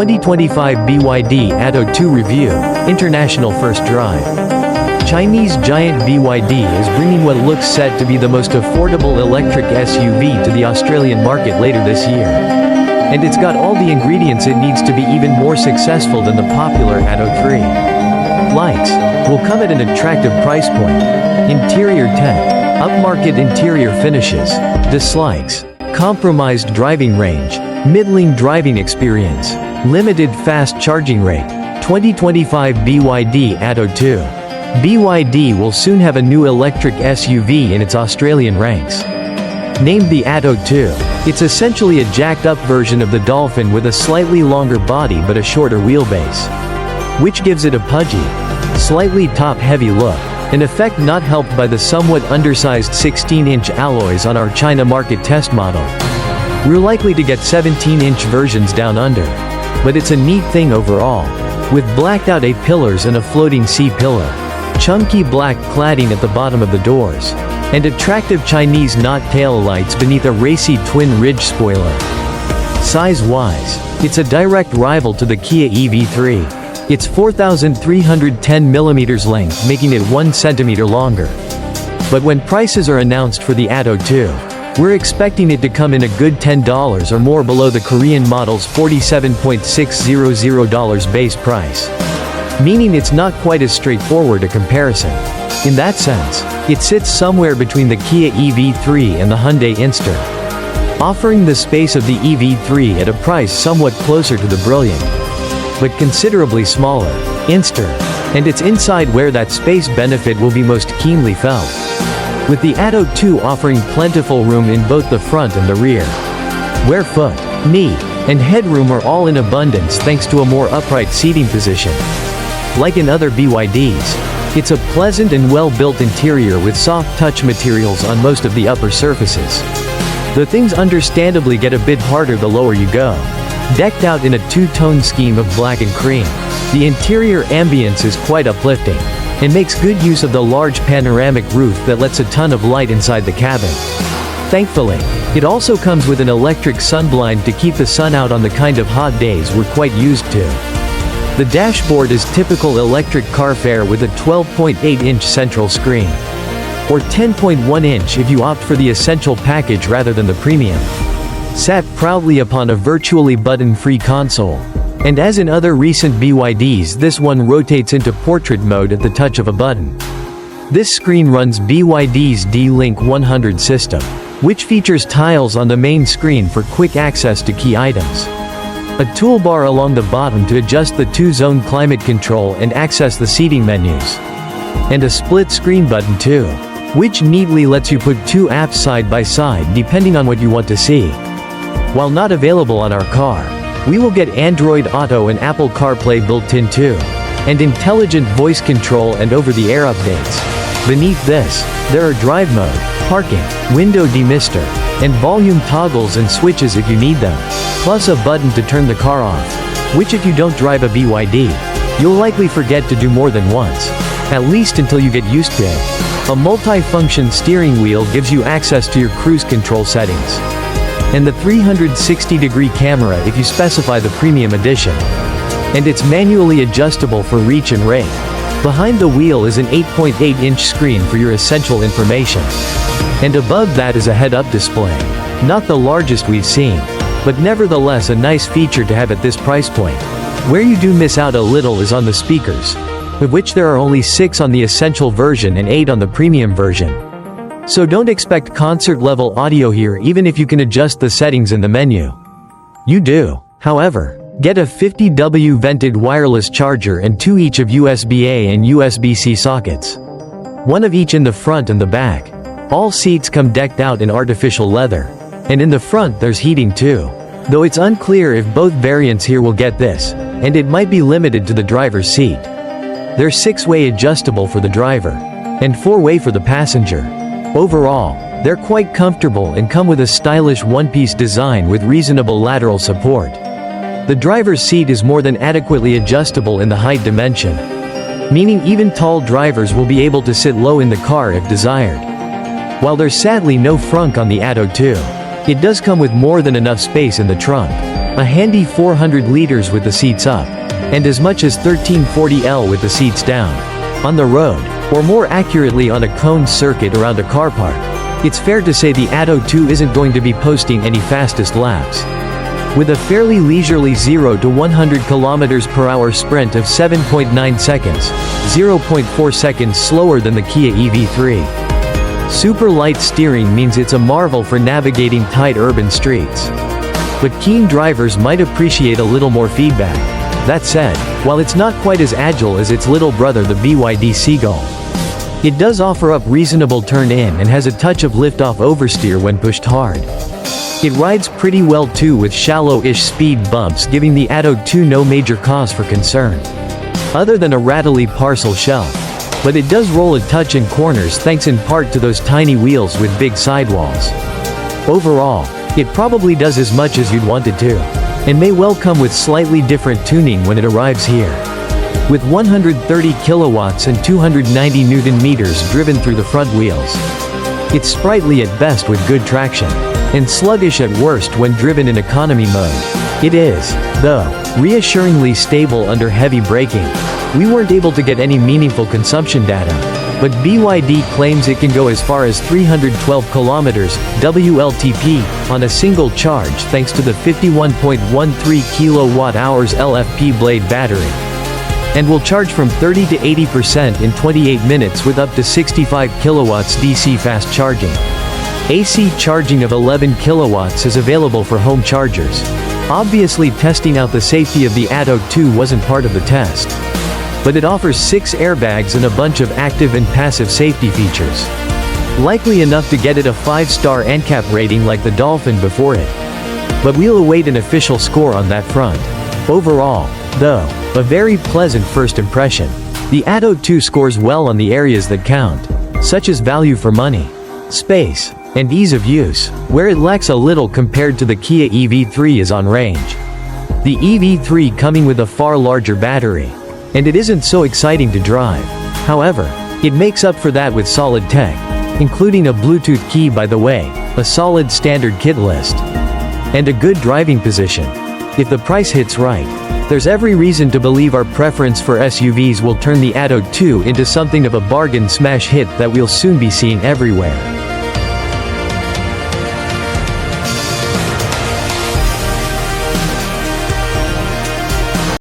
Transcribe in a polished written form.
2025 BYD Atto 2 Review, International First Drive. Chinese giant BYD is bringing what looks set to be the most affordable electric SUV to the Australian market later this year. And it's got all the ingredients it needs to be even more successful than the popular Atto 3. Likes will come at an attractive price point. Interior tech, upmarket interior finishes. Dislikes, compromised driving range, middling driving experience, limited fast charging rate. 2025 BYD Atto 2. BYD will soon have a new electric SUV in its Australian ranks. Named the Atto 2, it's essentially a jacked-up version of the Dolphin with a slightly longer body but a shorter wheelbase, which gives it a pudgy, slightly top-heavy look, an effect not helped by the somewhat undersized 16-inch alloys on our China market test model. We're likely to get 17-inch versions down under, but it's a neat thing overall, with blacked-out A-pillars and a floating C-pillar, chunky black cladding at the bottom of the doors, and attractive Chinese knot tail lights beneath a racy twin ridge spoiler. Size-wise, it's a direct rival to the Kia EV3. It's 4,310 mm length, making it 1 cm longer. But when prices are announced for the Atto 2, we're expecting it to come in a good $10 or more below the Korean model's $47,600 base price. Meaning it's not quite as straightforward a comparison. In that sense, it sits somewhere between the Kia EV3 and the Hyundai Inster, offering the space of the EV3 at a price somewhat closer to the brilliant, but considerably smaller, Inster, and it's inside where that space benefit will be most keenly felt. With the Atto 2 offering plentiful room in both the front and the rear, where foot, knee, and headroom are all in abundance thanks to a more upright seating position. Like in other BYDs, it's a pleasant and well-built interior with soft touch materials on most of the upper surfaces. The things understandably get a bit harder the lower you go. Decked out in a two-tone scheme of black and cream, the interior ambience is quite uplifting, and makes good use of the large panoramic roof that lets a ton of light inside the cabin. Thankfully, it also comes with an electric sunblind to keep the sun out on the kind of hot days we're quite used to. The dashboard is typical electric car fare with a 12.8-inch central screen, or 10.1-inch if you opt for the Essential package rather than the Premium. Sat proudly upon a virtually button-free console. And as in other recent BYDs, this one rotates into portrait mode at the touch of a button. This screen runs BYD's D-Link 100 system, which features tiles on the main screen for quick access to key items, a toolbar along the bottom to adjust the two-zone climate control and access the seating menus, and a split-screen button too, which neatly lets you put two apps side by side depending on what you want to see. While not available on our car, we will get Android Auto and Apple CarPlay built in too, and intelligent voice control and over-the-air updates. Beneath this, there are drive mode, parking, window demister, and volume toggles and switches if you need them, plus a button to turn the car off, which if you don't drive a BYD, you'll likely forget to do more than once, at least until you get used to it. A multi-function steering wheel gives you access to your cruise control settings, and the 360-degree camera if you specify the Premium Edition. And it's manually adjustable for reach and rate. Behind the wheel is an 8.8-inch screen for your essential information. And above that is a head-up display. Not the largest we've seen, but nevertheless a nice feature to have at this price point. Where you do miss out a little is on the speakers, of which there are only 6 on the Essential version and 8 on the Premium version. So don't expect concert-level audio here even if you can adjust the settings in the menu. You do, however, get a 50W vented wireless charger and 2 each of USB-A and USB-C sockets. 1 of each in the front and the back. All seats come decked out in artificial leather. And in the front there's heating too. Though it's unclear if both variants here will get this, and it might be limited to the driver's seat. They're 6-way adjustable for the driver, and 4-way for the passenger. Overall, they're quite comfortable and come with a stylish one-piece design with reasonable lateral support. The driver's seat is more than adequately adjustable in the height dimension, meaning even tall drivers will be able to sit low in the car if desired. While there's sadly no frunk on the Atto 2, it does come with more than enough space in the trunk. a handy 400 liters with the seats up, and as much as 1340L with the seats down. On the road, or more accurately on a cone circuit around a car park, it's fair to say the Atto 2 isn't going to be posting any fastest laps. With a fairly leisurely 0 to 100 km/h sprint of 7.9 seconds, 0.4 seconds slower than the Kia EV3. Super light steering means it's a marvel for navigating tight urban streets. But keen drivers might appreciate a little more feedback. That said, while it's not quite as agile as its little brother the BYD Seagull, it does offer up reasonable turn-in and has a touch of lift-off oversteer when pushed hard. It rides pretty well too, with shallow-ish speed bumps giving the Atto 2 no major cause for concern, other than a rattly parcel shelf. But it does roll a touch in corners thanks in part to those tiny wheels with big sidewalls. Overall, it probably does as much as you'd want it to, and may well come with slightly different tuning when it arrives here. With 130 kilowatts and 290 Newton meters driven through the front wheels, it's sprightly at best with good traction, and sluggish at worst when driven in economy mode. It is, though, reassuringly stable under heavy braking. We weren't able to get any meaningful consumption data, but BYD claims it can go as far as 312 kilometers WLTP on a single charge thanks to the 51.13 kilowatt-hours LFP blade battery, and will charge from 30 to 80% in 28 minutes with up to 65 kilowatts DC fast charging. AC charging of 11 kilowatts is available for home chargers. Obviously, testing out the safety of the Atto 2 wasn't part of the test, but it offers 6 airbags and a bunch of active and passive safety features. Likely enough to get it a 5-star NCAP rating like the Dolphin before it. But we'll await an official score on that front. Overall, though, a very pleasant first impression. The Atto 2 scores well on the areas that count, such as value for money, space, and ease of use, where it lacks a little compared to the Kia EV3 is on range. The EV3 coming with a far larger battery, and it isn't so exciting to drive. However, it makes up for that with solid tech, including a Bluetooth key by the way, a solid standard kit list, and a good driving position. If the price hits right, there's every reason to believe our preference for SUVs will turn the Atto 2 into something of a bargain smash hit that we'll soon be seeing everywhere.